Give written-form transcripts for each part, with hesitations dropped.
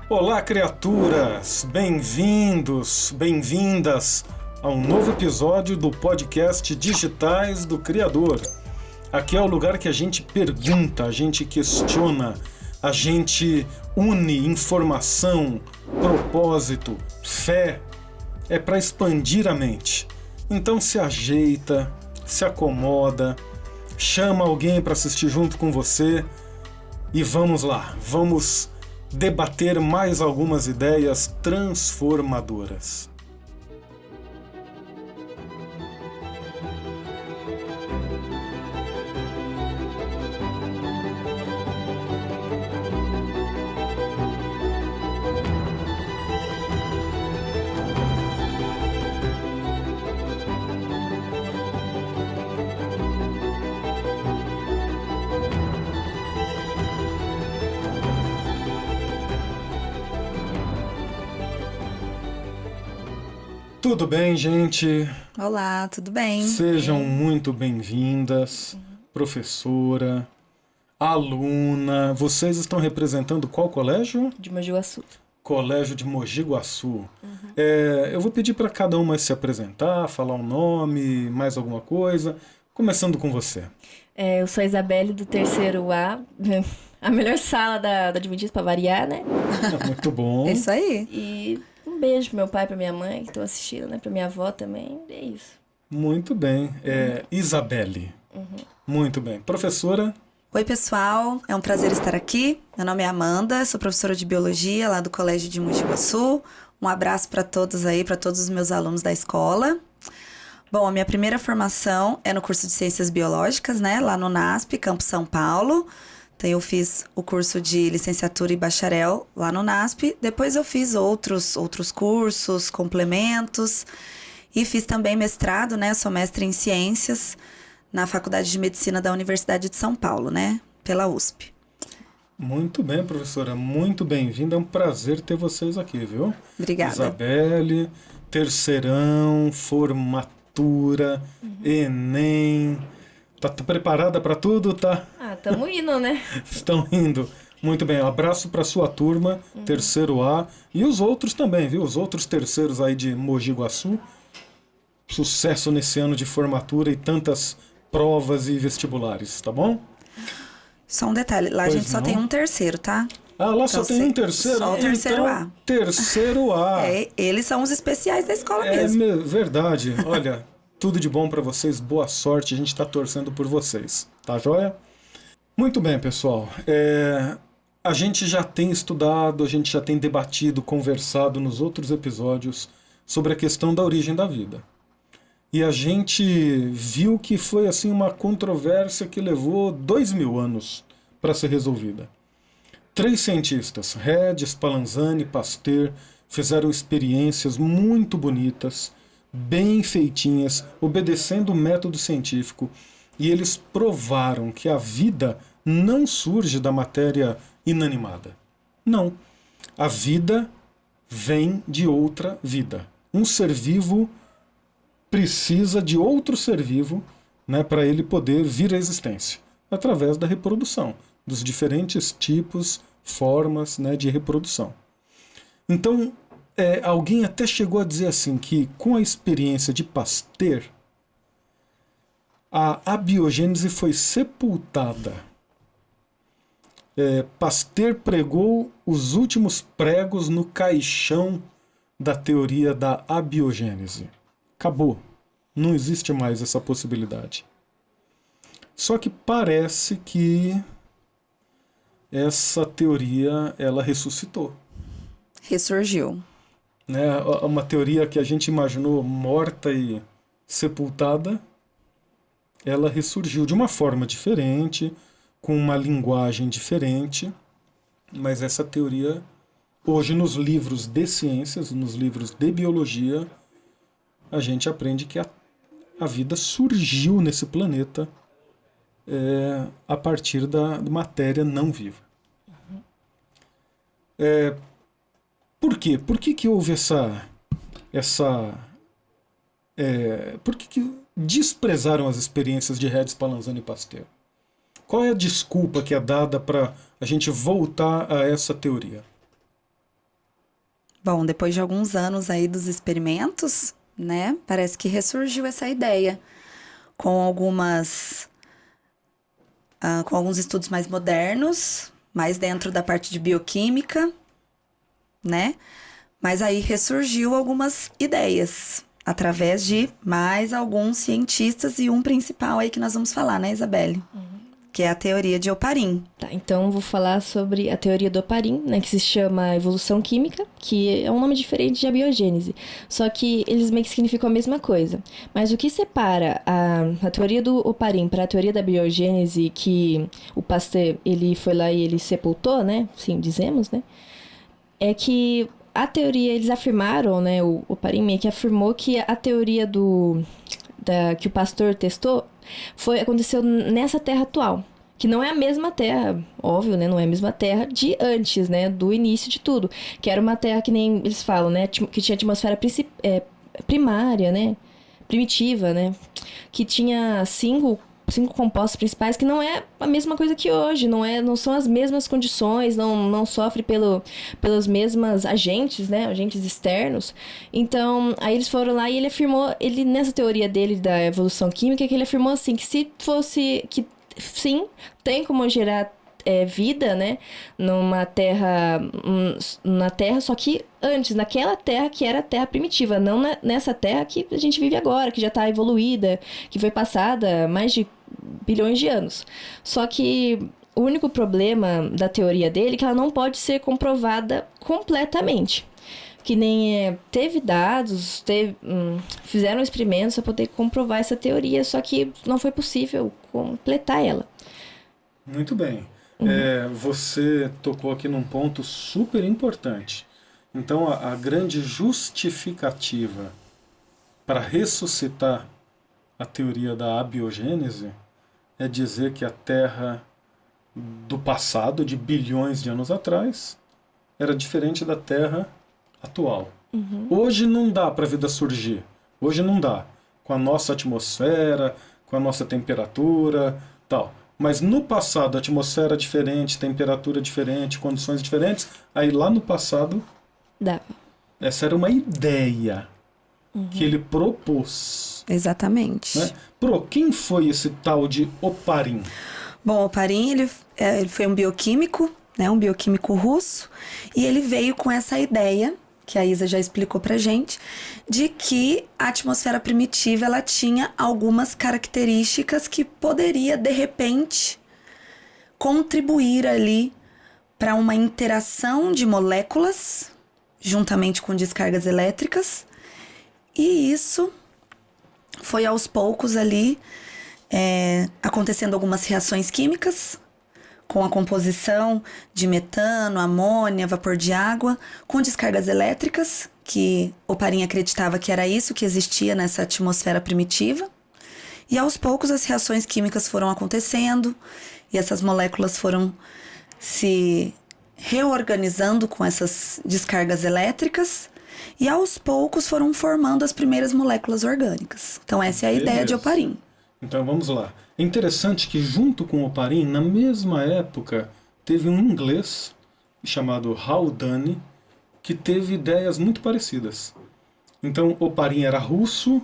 Olá, criaturas! Bem-vindos, bem-vindas a um novo episódio do podcast Digitais do Criador. Aqui é o lugar que a gente pergunta, a gente questiona, a gente une informação, propósito, fé. É para expandir a mente. Então se ajeita, se acomoda, chama alguém para assistir junto com você e vamos lá, vamos debater mais algumas ideias transformadoras. Tudo bem, gente? Olá, tudo bem? Sejam muito bem-vindas, professora, aluna. Vocês estão representando qual colégio? De Mogi Guaçu. Colégio de Mogi Guaçu. Eu vou pedir para cada uma se apresentar, falar um nome, mais alguma coisa. Começando com você. Eu sou a Isabelle do terceiro A, a melhor sala da Adventista para variar, né? Muito bom. É isso aí. E um beijo pro meu pai, pra minha mãe, que estão assistindo, né? Pra minha avó também, é isso. Muito bem. Isabelle. Muito bem. Professora? Oi, pessoal. É um prazer estar aqui. Meu nome é Amanda, sou professora de Biologia lá do Colégio de Mogi Guaçu. Um abraço para todos aí, para todos os meus alunos da escola. Bom, a minha primeira formação é no curso de Ciências Biológicas, né? Lá no NASP, Campo São Paulo. Então, eu fiz o curso de licenciatura e bacharel lá no NASP. Depois eu fiz outros cursos, complementos. E fiz também mestrado, né? Sou mestre em ciências na Faculdade de Medicina da Universidade de São Paulo, né? Pela USP. Muito bem, professora. Muito bem-vinda. É um prazer ter vocês aqui, viu? Obrigada. Isabelle, terceirão, formatura, Enem. Tá preparada para tudo, tá? Tamo indo, né? Estão indo. Muito bem, abraço para sua turma, terceiro A, e os outros também, viu? Os outros terceiros aí de Mogi Guaçu. Sucesso nesse ano de formatura e tantas provas e vestibulares, tá bom? Só um detalhe, lá Pois a gente só não. tem um terceiro, tá? Ah, lá só Então, tem um terceiro? só o terceiro Então, A. Terceiro A. Eles são os especiais da escola É mesmo. verdade. Olha, tudo de bom para vocês, boa sorte, a gente está torcendo por vocês, tá joia? Muito bem, pessoal. A gente já tem estudado, a gente já tem debatido, conversado nos outros episódios sobre a questão da origem da vida. E a gente viu que foi assim uma controvérsia que levou 2000 anos para ser resolvida. 3 cientistas, Red, Spallanzani, Pasteur, fizeram experiências muito bonitas, bem feitinhas, obedecendo o método científico, e eles provaram que a vida não surge da matéria inanimada. Não. A vida vem de outra vida. Um ser vivo precisa de outro ser vivo, né, para ele poder vir à existência, através da reprodução, dos diferentes tipos, formas, né, de reprodução. Então, alguém até chegou a dizer assim que com a experiência de Pasteur, a abiogênese foi sepultada. Pasteur pregou os últimos pregos no caixão da teoria da abiogênese. Acabou. Não existe mais essa possibilidade. Só que parece que essa teoria ela ressuscitou. Ressurgiu. Né? Uma teoria que a gente imaginou morta e sepultada, ela ressurgiu de uma forma diferente, com uma linguagem diferente, mas essa teoria, hoje nos livros de ciências, nos livros de biologia, a gente aprende que a vida surgiu nesse planeta a partir da matéria não viva. Por quê? Por que houve por que desprezaram as experiências de Red, Spallanzani e Pasteur? Qual é a desculpa que é dada para a gente voltar a essa teoria? Bom, depois de alguns anos aí dos experimentos, né, parece que ressurgiu essa ideia com com alguns estudos mais modernos, mais dentro da parte de bioquímica, né? Mas aí ressurgiu algumas ideias através de mais alguns cientistas e um principal aí que nós vamos falar, né, Isabelle? Que é a teoria de Oparin. Tá, então vou falar sobre a teoria do Oparin, né, que se chama evolução química, que é um nome diferente de abiogênese. Só que eles meio que significam a mesma coisa. Mas o que separa a teoria do Oparin para a teoria da biogênese, que o Pasteur, ele foi lá e ele sepultou, né, sim, dizemos, né, é que a teoria, eles afirmaram, né, o Oparin meio que afirmou que a teoria que o Pasteur testou aconteceu nessa Terra atual, que não é a mesma Terra, óbvio, né, não é a mesma Terra de antes, né, do início de tudo, que era uma Terra que nem eles falam, né, que tinha atmosfera primária, né, primitiva, né, que tinha cinco compostos principais, que não é a mesma coisa que hoje, não são as mesmas condições, não sofre pelos mesmos agentes, né, agentes externos. Então, aí eles foram lá e ele afirmou, nessa teoria dele da evolução química, que ele afirmou assim, que se fosse, que sim, tem como gerar vida, né, na Terra, só que antes, naquela Terra que era a Terra primitiva, não nessa Terra que a gente vive agora, que já está evoluída, que foi passada mais de bilhões de anos. Só que o único problema da teoria dele é que ela não pode ser comprovada completamente. Que nem teve dados, fizeram experimentos para poder comprovar essa teoria, só que não foi possível completar ela. Muito bem. Você tocou aqui num ponto super importante. Então, a grande justificativa para ressuscitar a teoria da abiogênese é dizer que a Terra do passado, de bilhões de anos atrás, era diferente da Terra atual. Hoje não dá para a vida surgir. Hoje não dá. Com a nossa atmosfera, com a nossa temperatura, tal. Mas no passado, a atmosfera diferente, temperatura diferente, condições diferentes, aí lá no passado, dava. Essa era uma ideia que ele propôs. Exatamente. Né? Quem foi esse tal de Oparin? Bom, Oparin, ele foi um bioquímico, né, um bioquímico russo, e ele veio com essa ideia, que a Isa já explicou pra gente, de que a atmosfera primitiva ela tinha algumas características que poderia, de repente, contribuir ali para uma interação de moléculas, juntamente com descargas elétricas, e isso foi aos poucos ali acontecendo algumas reações químicas, com a composição de metano, amônia, vapor de água, com descargas elétricas, que Oparin acreditava que era isso que existia nessa atmosfera primitiva. E aos poucos as reações químicas foram acontecendo e essas moléculas foram se reorganizando com essas descargas elétricas e aos poucos foram formando as primeiras moléculas orgânicas. Então essa é a ideia de Oparin. Então vamos lá. É interessante que junto com Oparin, na mesma época, teve um inglês chamado Haldane, que teve ideias muito parecidas. Então Oparin era russo,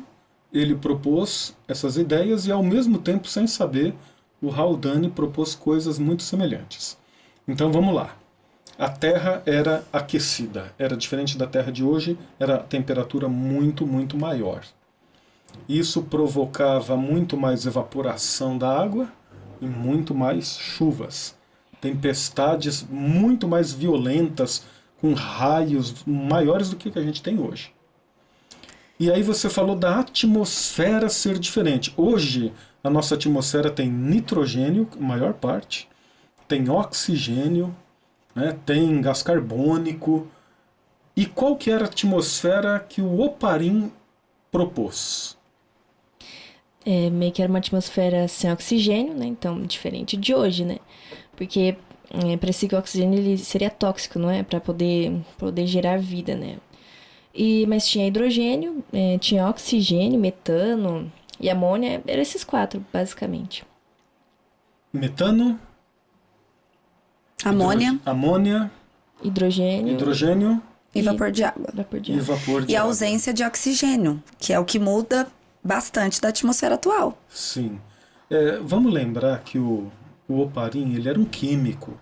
ele propôs essas ideias e ao mesmo tempo, sem saber, o Haldane propôs coisas muito semelhantes. Então vamos lá. A Terra era aquecida, era diferente da Terra de hoje, era a temperatura muito, muito maior. Isso provocava muito mais evaporação da água e muito mais chuvas. Tempestades muito mais violentas, com raios maiores do que a gente tem hoje. E aí você falou da atmosfera ser diferente. Hoje, a nossa atmosfera tem nitrogênio, a maior parte, tem oxigênio, né, tem gás carbônico. E qual que era a atmosfera que o Oparin propôs? Meio que era uma atmosfera sem oxigênio, né? Então, diferente de hoje, né? Porque parecia que o oxigênio ele seria tóxico, não é? Para poder gerar vida, né? Mas tinha hidrogênio, tinha oxigênio, metano e amônia. Eram esses quatro, basicamente. Metano. Amônia. Amônia. Hidrogênio. Hidrogênio. E vapor de água. Vapor de E água. vapor de E a água. ausência de oxigênio, que é o que muda bastante da atmosfera atual. Sim. Vamos lembrar que o Oparin, ele era um químico.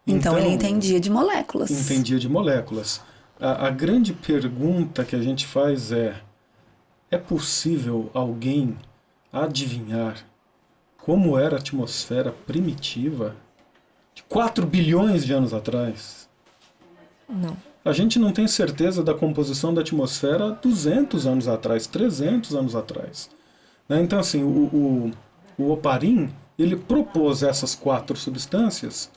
Então ele entendia de moléculas. Entendia de moléculas. A grande pergunta que a gente faz é possível alguém adivinhar como era a atmosfera primitiva de 4 bilhões de anos atrás? Não. A gente não tem certeza da composição da atmosfera há 200 anos atrás, 300 anos atrás. Né? Então, assim, o Oparin, ele propôs essas 4 substâncias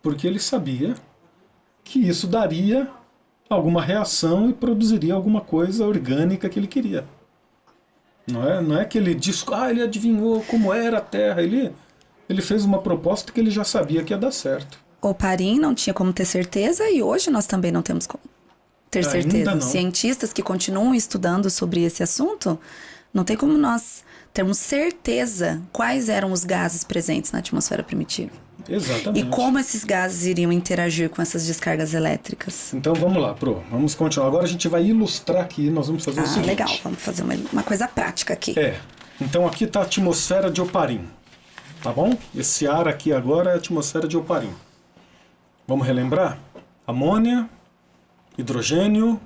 porque ele sabia que isso daria alguma reação e produziria alguma coisa orgânica que ele queria. Não é que ele disse, ele adivinhou como era a Terra. Ele fez uma proposta que ele já sabia que ia dar certo. Oparin não tinha como ter certeza e hoje nós também não temos como ter Ainda certeza. não. Cientistas que continuam estudando sobre esse assunto, não tem como nós termos certeza quais eram os gases presentes na atmosfera primitiva. Exatamente. E como esses gases iriam interagir com essas descargas elétricas. Então vamos lá, Pro. Vamos continuar. Agora a gente vai ilustrar aqui. Nós vamos fazer o seguinte. Legal. Vamos fazer uma coisa prática aqui. Então aqui está a atmosfera de Oparin. Tá bom? Esse ar aqui agora é a atmosfera de Oparin. Vamos relembrar? Amônia, hidrogênio,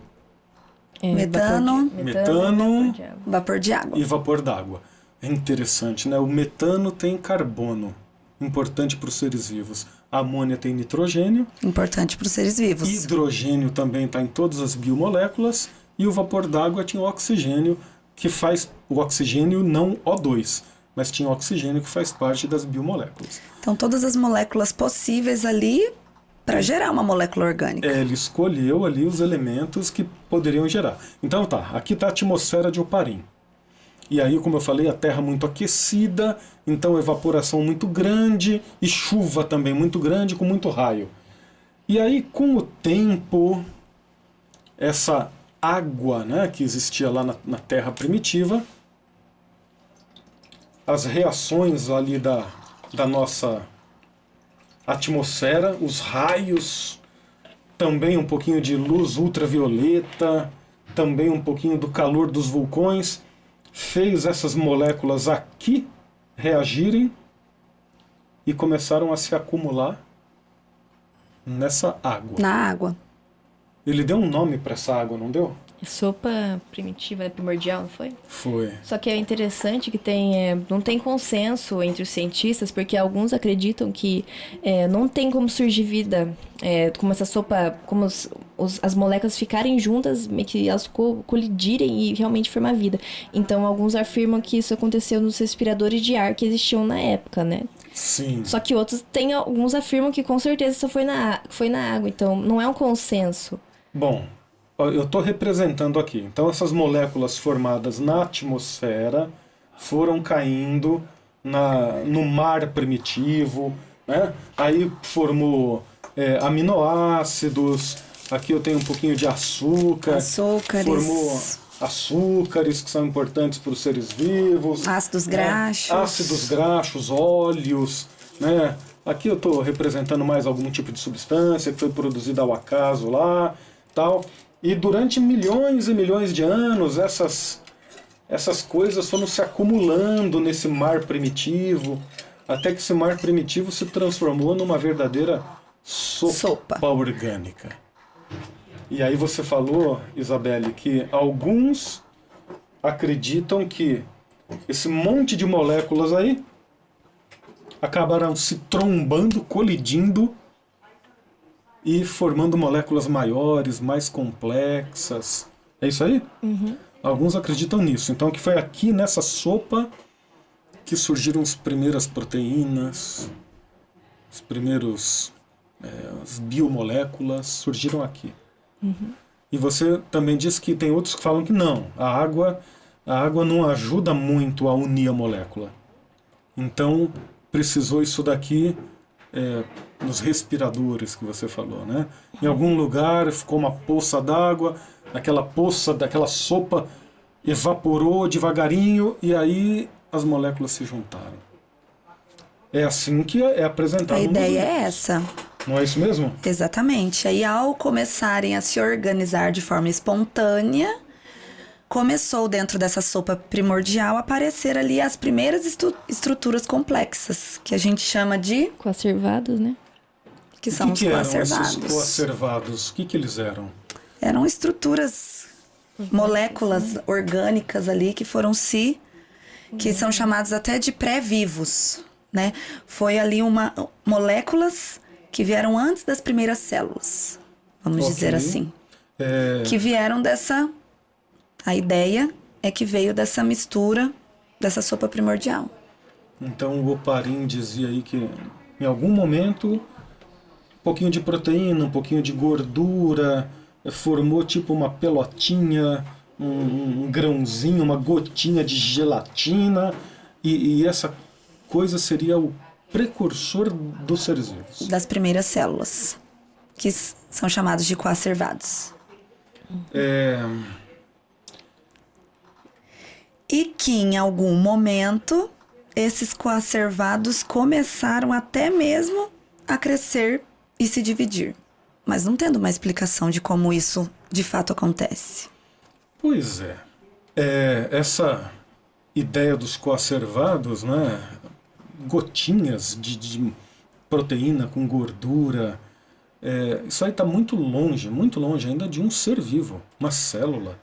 Metano, metano vapor de água. e vapor d'água. É interessante, né? O metano tem carbono, importante para os seres vivos. A amônia tem nitrogênio. Importante para os seres vivos. Hidrogênio também está em todas as biomoléculas. E o vapor d'água tinha o oxigênio, que faz o oxigênio não O2, mas tinha o oxigênio que faz parte das biomoléculas. Então todas as moléculas possíveis ali para gerar uma molécula orgânica. Ele escolheu ali os elementos que poderiam gerar. Então aqui está a atmosfera de Oparin. E aí, como eu falei, a Terra muito aquecida, então evaporação muito grande e chuva também muito grande, com muito raio. E aí, com o tempo, essa água, né, que existia lá na Terra primitiva, as reações ali da nossa atmosfera, os raios, também um pouquinho de luz ultravioleta, também um pouquinho do calor dos vulcões, fez essas moléculas aqui reagirem e começaram a se acumular nessa água. Na água. Ele deu um nome para essa água, não deu? Sopa primitiva, primordial, não foi? Foi. Só que é interessante que não tem consenso entre os cientistas, porque alguns acreditam que não tem como surgir vida, como essa sopa, como as moléculas ficarem juntas, meio que elas colidirem e realmente formar vida. Então, alguns afirmam que isso aconteceu nos respiradores de ar que existiam na época, né? Sim. Só que alguns afirmam que com certeza isso foi na água, então não é um consenso. Bom, eu estou representando aqui. Então, essas moléculas formadas na atmosfera foram caindo no mar primitivo, né? Aí formou aminoácidos. Aqui eu tenho um pouquinho de açúcar. Açúcares. Formou açúcares, que são importantes para os seres vivos. Ácidos graxos. Ácidos graxos, óleos, né? Aqui eu estou representando mais algum tipo de substância que foi produzida ao acaso lá, tal. E durante milhões e milhões de anos, essas coisas foram se acumulando nesse mar primitivo, até que esse mar primitivo se transformou numa verdadeira sopa orgânica. E aí você falou, Isabelle, que alguns acreditam que esse monte de moléculas aí acabaram se trombando, colidindo e formando moléculas maiores, mais complexas. É isso aí? Uhum. Alguns acreditam nisso. Então que foi aqui nessa sopa que surgiram as primeiras proteínas, as biomoléculas surgiram aqui. Uhum. E você também disse que tem outros que falam que não. A água não ajuda muito a unir a molécula. Então precisou isso daqui nos respiradores que você falou, né? Em algum lugar ficou uma poça d'água, daquela sopa evaporou devagarinho e aí as moléculas se juntaram. É assim que é apresentado. A ideia é essa. Não é isso mesmo? Exatamente. Aí, ao começarem a se organizar de forma espontânea, começou dentro dessa sopa primordial a aparecer ali as primeiras estruturas complexas, que a gente chama de... Coacervados, né? Que são os que eram coacervados. esses coacervados? O que eles eram? Eram estruturas, moléculas orgânicas ali que foram que são chamados até de pré-vivos, né? Foi ali moléculas que vieram antes das primeiras células, vamos dizer assim. Que vieram dessa... A ideia é que veio dessa mistura, dessa sopa primordial. Então o Oparin dizia aí que em algum momento um pouquinho de proteína, um pouquinho de gordura, formou tipo uma pelotinha, um grãozinho, uma gotinha de gelatina, e essa coisa seria o precursor dos seres vivos. Das primeiras células, que são chamados de coacervados. E que em algum momento esses coacervados começaram até mesmo a crescer e se dividir. Mas não tendo uma explicação de como isso de fato acontece. Pois é. Essa ideia dos coacervados, né? Gotinhas de proteína com gordura, isso aí está muito longe ainda de um ser vivo, uma célula.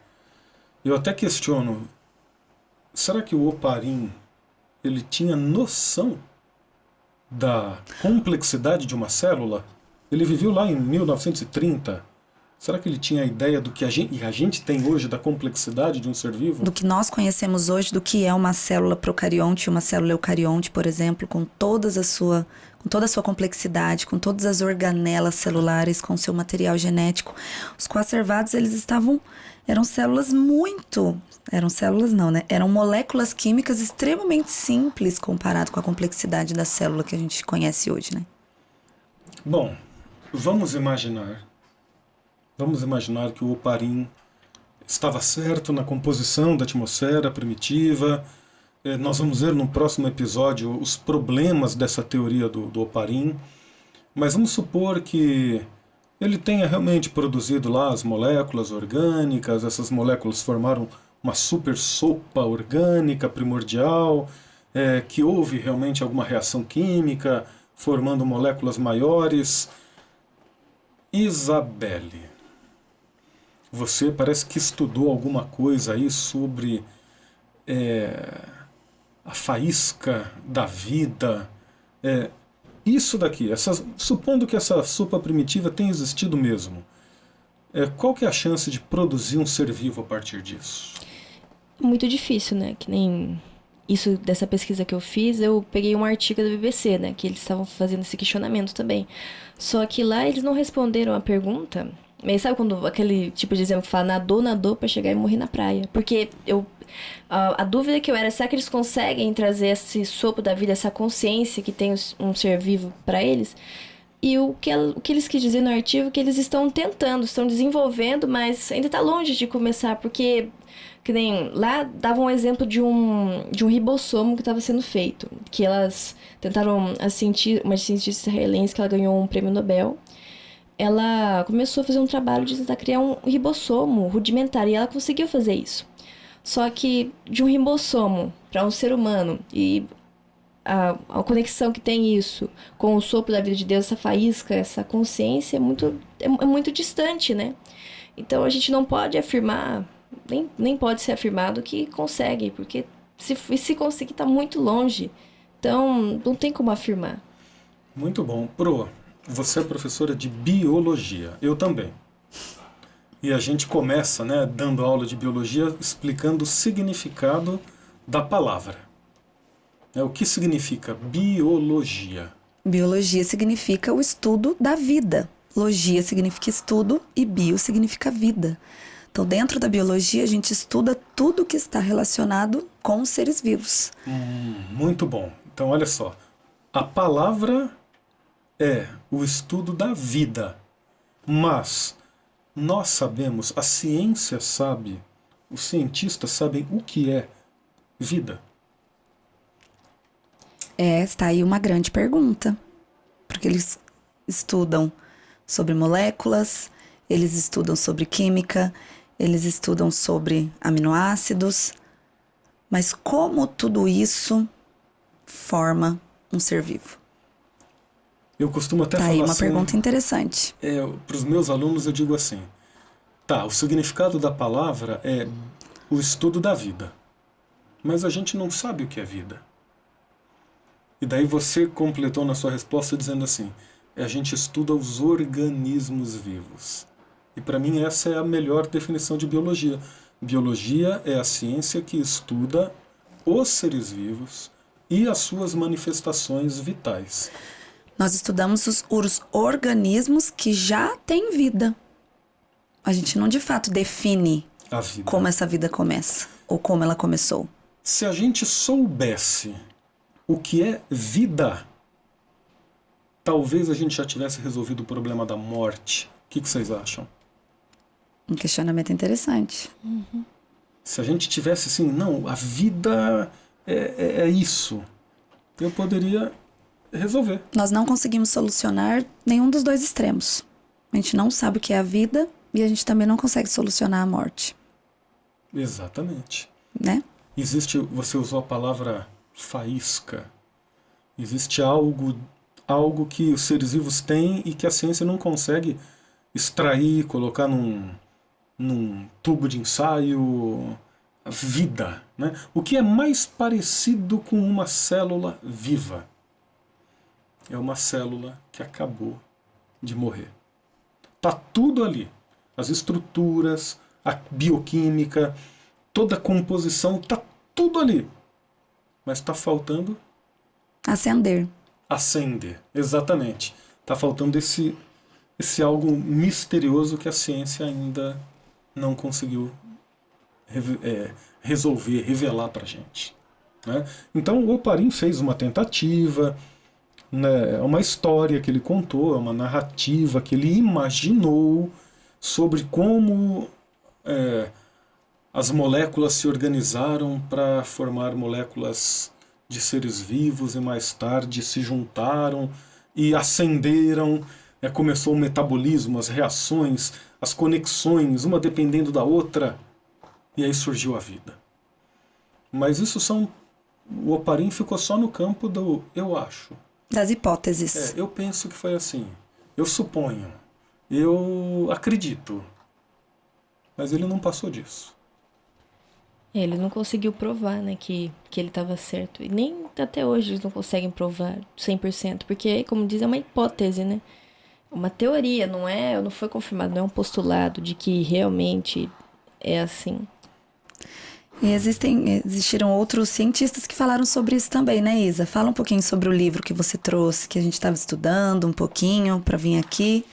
Eu até questiono, será que o Oparin ele tinha noção da complexidade de uma célula? Ele viveu lá em 1930. Será que ele tinha a ideia do que a gente tem hoje da complexidade de um ser vivo? Do que nós conhecemos hoje, do que é uma célula procarionte, uma célula eucarionte, por exemplo, com toda a sua complexidade, com todas as organelas celulares, com seu material genético. Os coacervados, eram células eram moléculas químicas extremamente simples comparado com a complexidade da célula que a gente conhece hoje, né? Bom, vamos imaginar que o Oparin estava certo na composição da atmosfera primitiva. Nós vamos ver no próximo episódio os problemas dessa teoria do Oparin. Mas vamos supor que ele tenha realmente produzido lá as moléculas orgânicas, essas moléculas formaram uma super sopa orgânica primordial, que houve realmente alguma reação química, formando moléculas maiores. Isabelle, você parece que estudou alguma coisa aí sobre a faísca da vida. Isso daqui, supondo que essa sopa primitiva tenha existido mesmo, qual que é a chance de produzir um ser vivo a partir disso? Muito difícil, né? Que nem isso dessa pesquisa que eu fiz, eu peguei um artigo da BBC, né? Que eles estavam fazendo esse questionamento também. Só que lá eles não responderam a pergunta. Mas sabe quando aquele tipo de exemplo que fala nadou pra chegar e morrer na praia? Porque a dúvida que eu era, será que eles conseguem trazer esse sopro da vida, essa consciência que tem um ser vivo pra eles? E o que eles quis dizer no artigo é que eles estão tentando, estão desenvolvendo, mas ainda tá longe de começar, porque que nem lá dava um exemplo de um ribossomo que estava sendo feito, que elas tentaram, uma cientista israelense que ela ganhou um prêmio Nobel, ela começou a fazer um trabalho de tentar criar um ribossomo rudimentar, e ela conseguiu fazer isso. Só que de um ribossomo para um ser humano, e a conexão que tem isso com o sopro da vida de Deus, essa faísca, essa consciência é muito distante, né? Então a gente não pode afirmar, nem pode ser afirmado que consegue, porque se conseguir está muito longe. Então não tem como afirmar. Muito bom. Pro, você é professora de biologia, eu também. E a gente começa, né, dando aula de biologia, explicando o significado da palavra. O que significa biologia? Biologia significa o estudo da vida. Logia significa estudo e bio significa vida. Então, dentro da biologia, a gente estuda tudo que está relacionado com os seres vivos. Muito bom. Então, olha só. A palavra é o estudo da vida. Mas nós sabemos, a ciência sabe, os cientistas sabem o que é vida. Está aí uma grande pergunta. Porque eles estudam sobre moléculas, eles estudam sobre química, eles estudam sobre aminoácidos, mas como tudo isso forma um ser vivo? Eu costumo até Tá falar aí uma assim, pergunta interessante. para os meus alunos eu digo assim, tá, o significado da palavra é o estudo da vida, mas a gente não sabe o que é vida. E daí você completou na sua resposta dizendo assim, a gente estuda os organismos vivos. E para mim essa é a melhor definição de biologia. Biologia é a ciência que estuda os seres vivos e as suas manifestações vitais. Nós estudamos os organismos que já têm vida. A gente não de fato define A vida. como essa vida começa ou como ela começou. Se a gente soubesse o que é vida, talvez a gente já tivesse resolvido o problema da morte. O que vocês acham? Um questionamento interessante. Se a gente tivesse assim, não, a vida é isso, eu poderia resolver. Nós não conseguimos solucionar nenhum dos dois extremos. A gente não sabe o que é a vida e a gente também não consegue solucionar a morte, Exatamente. né? Você usou a palavra faísca. Existe algo que os seres vivos têm e que a ciência não consegue extrair, colocar num tubo de ensaio, a vida, né? O que é mais parecido com uma célula viva? É uma célula que acabou de morrer. Tá tudo ali. As estruturas, a bioquímica, toda a composição, tá tudo ali. Mas está faltando Acender. acender. Exatamente. Está faltando esse algo misterioso que a ciência ainda não conseguiu resolver, revelar para a gente. Né? Então o Oparin fez uma tentativa, né? É uma história que ele contou, é uma narrativa que ele imaginou sobre como as moléculas se organizaram para formar moléculas de seres vivos e mais tarde se juntaram e acenderam. Começou o metabolismo, as reações, as conexões, uma dependendo da outra, e aí surgiu a vida. Mas o Oparin ficou só no campo do eu acho. Das hipóteses. Eu penso que foi assim. Eu suponho. Eu acredito. Mas ele não passou disso. Ele não conseguiu provar, né, que ele estava certo. E nem até hoje eles não conseguem provar 100%, porque, como diz, é uma hipótese, né? Uma teoria, não foi confirmado, não é um postulado de que realmente é assim. E existiram outros cientistas que falaram sobre isso também, né, Isa? Fala um pouquinho sobre o livro que você trouxe, que a gente estava estudando um pouquinho para vir aqui.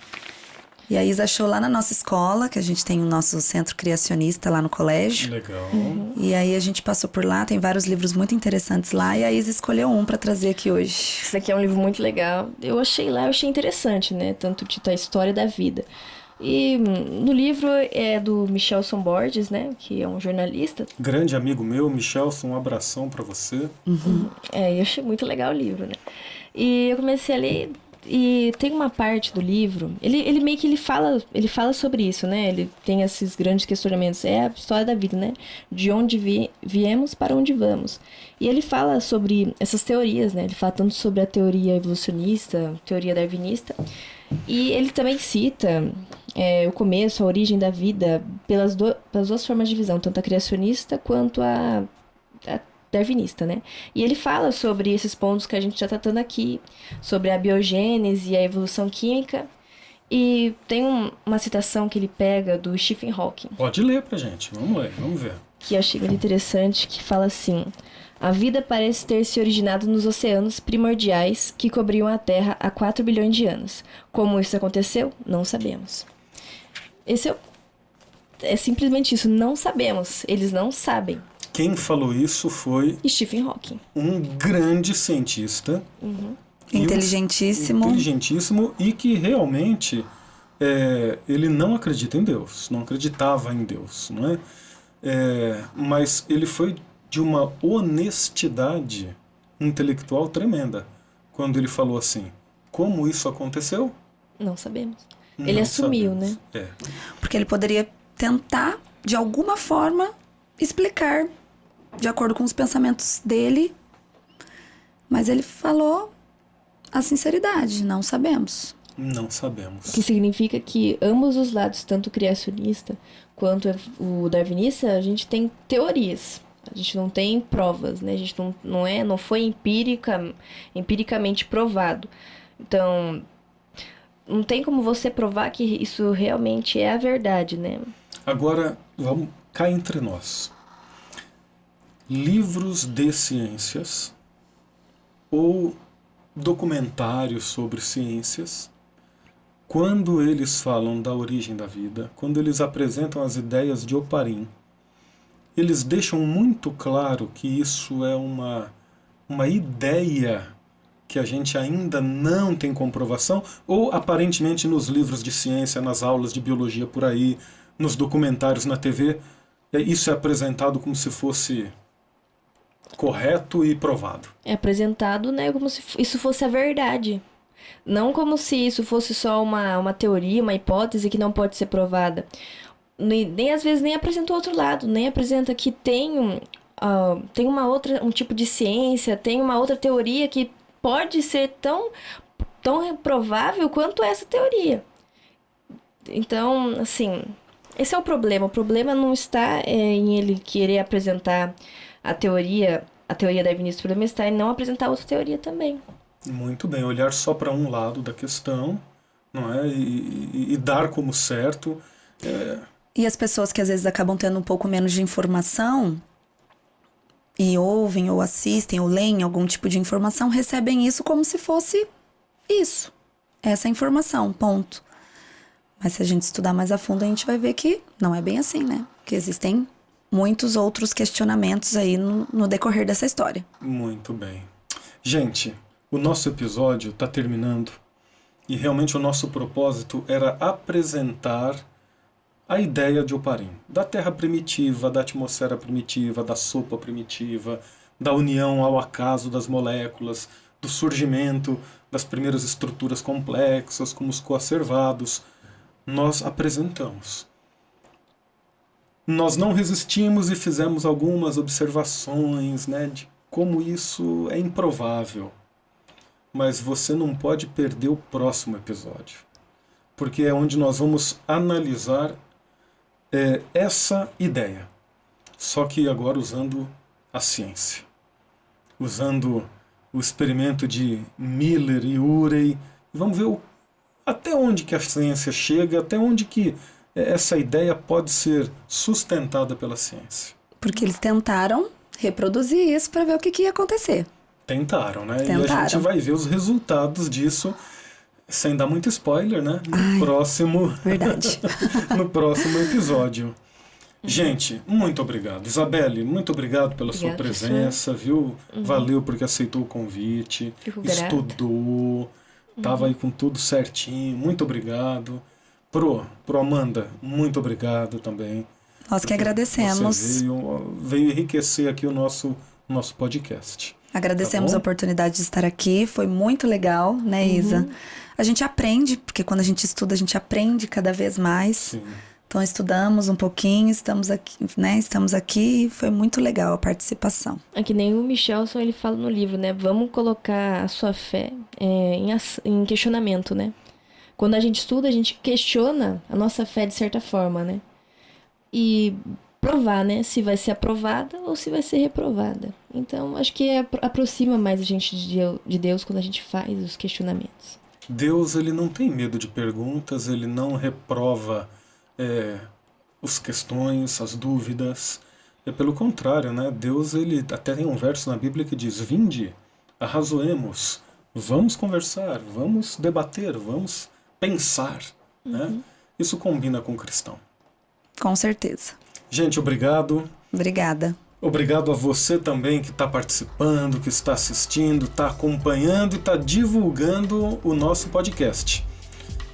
E a Isa achou lá na nossa escola, que a gente tem o nosso centro criacionista lá no colégio. Legal. E aí a gente passou por lá, tem vários livros muito interessantes lá, e a Isa escolheu um para trazer aqui hoje. Esse aqui é um livro muito legal. Eu achei interessante, né? Tanto o título, a história da vida. E no livro é do Michelson Borges, né? Que é um jornalista. Grande amigo meu, Michelson, um abração para você. Eu achei muito legal o livro, né? E eu comecei a ler. E tem uma parte do livro, ele meio que ele fala sobre isso, né? Ele tem esses grandes questionamentos, é a história da vida, né? De onde viemos para onde vamos. E ele fala sobre essas teorias, né? Ele fala tanto sobre a teoria evolucionista, teoria darwinista. E ele também cita o começo, a origem da vida pelas duas formas de visão, tanto a criacionista quanto a darwinista, né? E ele fala sobre esses pontos que a gente está tratando aqui, sobre a biogênese e a evolução química. E tem uma citação que ele pega do Stephen Hawking. Pode ler pra gente, vamos ler, vamos ver. Que eu achei muito interessante, que fala assim: a vida parece ter se originado nos oceanos primordiais que cobriam a Terra há 4 bilhões de anos. Como isso aconteceu? Não sabemos. Esse é simplesmente isso, não sabemos. Eles não sabem. Quem falou isso foi Stephen Hawking. um grande cientista. Inteligentíssimo. Inteligentíssimo e que realmente ele não acredita em Deus, não acreditava em Deus, não é? Mas ele foi de uma honestidade intelectual tremenda quando ele falou assim: como isso aconteceu? Não sabemos. Não Ele assumiu, sabemos. né? Porque ele poderia tentar, de alguma forma, explicar de acordo com os pensamentos dele. Mas ele falou a sinceridade, não sabemos. Não sabemos. O que significa que ambos os lados, tanto o criacionista quanto o darwinista, a gente tem teorias. A gente não tem provas, né? A gente não foi empiricamente provado. Então, não tem como você provar que isso realmente é a verdade, né? Agora, vamos cá entre nós. Livros de ciências ou documentários sobre ciências, quando eles falam da origem da vida, quando eles apresentam as ideias de Oparin, eles deixam muito claro que isso é uma ideia que a gente ainda não tem comprovação, ou aparentemente nos livros de ciência, nas aulas de biologia por aí, nos documentários na TV, isso é apresentado como se fosse correto e provado. É apresentado, né, como se isso fosse a verdade. Não como se isso fosse só uma teoria, uma hipótese que não pode ser provada. Nem às vezes nem apresenta o outro lado, nem apresenta que tem um tipo de ciência, tem uma outra teoria que pode ser tão reprovável quanto essa teoria. Então, assim, esse é o problema. O problema não está em ele querer apresentar a teoria darwinista. O problema está em não apresentar outra teoria também. Muito bem, olhar só para um lado da questão, não é? E dar como certo. E as pessoas que às vezes acabam tendo um pouco menos de informação e ouvem ou assistem ou leem algum tipo de informação, recebem isso como se fosse isso. Essa informação, ponto. Mas se a gente estudar mais a fundo, a gente vai ver que não é bem assim, né? Que existem muitos outros questionamentos aí no decorrer dessa história. Muito bem. Gente, o nosso episódio está terminando e realmente o nosso propósito era apresentar a ideia de Oparin, da Terra primitiva, da atmosfera primitiva, da sopa primitiva, da união ao acaso das moléculas, do surgimento das primeiras estruturas complexas, como os coacervados. Nós apresentamos. Nós não resistimos e fizemos algumas observações, né, de como isso é improvável. Mas você não pode perder o próximo episódio, porque é onde nós vamos analisar essa ideia, só que agora usando a ciência, usando o experimento de Miller e Urey. Vamos ver até onde que a ciência chega, até onde que essa ideia pode ser sustentada pela ciência. Porque eles tentaram reproduzir isso para ver o que ia acontecer. Tentaram, né? E a gente vai ver os resultados disso, sem dar muito spoiler, né? No próximo... Verdade. no próximo episódio. Gente, muito obrigado. Isabelle, muito obrigado pela sua presença, viu? Valeu porque aceitou o convite. Fico estudou, tava aí com tudo certinho. Muito obrigado. Pro Amanda, muito obrigado também. Nós que agradecemos. Você veio enriquecer aqui o nosso podcast. Agradecemos a oportunidade de estar aqui, foi muito legal, né, Isa? A gente aprende, porque quando a gente estuda, a gente aprende cada vez mais. Sim. Então estudamos um pouquinho, estamos aqui e foi muito legal a participação. É que nem o Michelson, ele fala no livro, né? Vamos colocar a sua fé em questionamento, né? Quando a gente estuda, a gente questiona a nossa fé de certa forma, né? E provar, né? Se vai ser aprovada ou se vai ser reprovada. Então, acho que aproxima mais a gente de Deus quando a gente faz os questionamentos. Deus, ele não tem medo de perguntas, ele não reprova as questões, as dúvidas. Pelo contrário, né? Deus, ele até tem um verso na Bíblia que diz: vinde, arrazoemos, vamos conversar, vamos debater, vamos pensar. Né? Isso combina com o cristão. Com certeza. Gente, obrigado. Obrigada. Obrigado a você também que está participando, que está assistindo, está acompanhando e está divulgando o nosso podcast.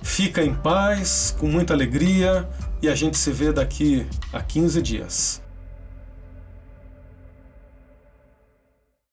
Fica em paz, com muita alegria, e a gente se vê daqui a 15 dias.